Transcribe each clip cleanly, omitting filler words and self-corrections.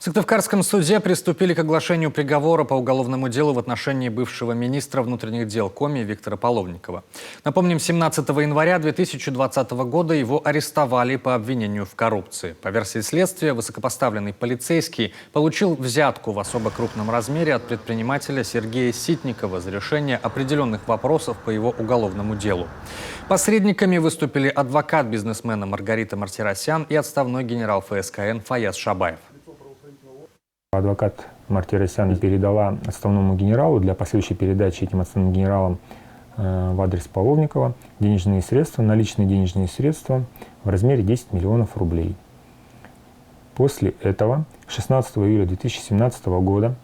Сыктывкарском суде приступили к оглашению приговора по уголовному делу в отношении бывшего министра внутренних дел Коми Виктора Половникова. Напомним, 17 января 2020 года его арестовали по обвинению в коррупции. По версии следствия, высокопоставленный полицейский получил взятку в особо крупном размере от предпринимателя Сергея Ситникова за решение определенных вопросов по его уголовному делу. Посредниками выступили адвокат бизнесмена Маргарита Мартиросян и отставной генерал ФСКН Фаяз Шабаев. Адвокат Мартиросян передала отставному генералу для последующей передачи этим отставным генералам в адрес Половникова денежные средства, наличные денежные средства в размере 10 миллионов рублей. После этого, 16 июля 2017 года,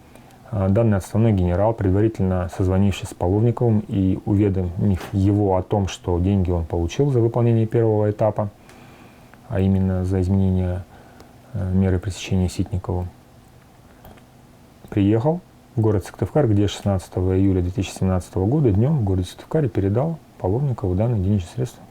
данный отставной генерал, предварительно созвонившись с Половниковым и уведомив его о том, что деньги он получил за выполнение первого этапа, а именно за изменение меры пресечения Ситникову, приехал в город Сыктывкар, где 16 июля 2017 года днем в городе Сыктывкаре передал Половникову данные денежные средства.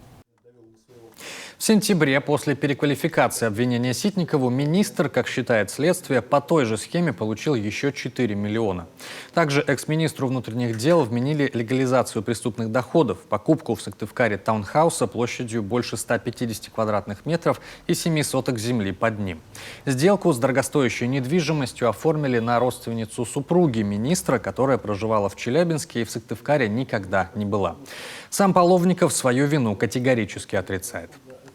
В сентябре, после переквалификации обвинения Ситникову, министр, как считает следствие, по той же схеме получил еще 4 миллиона. Также экс-министру внутренних дел вменили легализацию преступных доходов, покупку в Сыктывкаре таунхауса площадью больше 150 квадратных метров и 7 соток земли под ним. Сделку с дорогостоящей недвижимостью оформили на родственницу супруги министра, которая проживала в Челябинске и в Сыктывкаре никогда не была. Сам Половников свою вину категорически отрицает.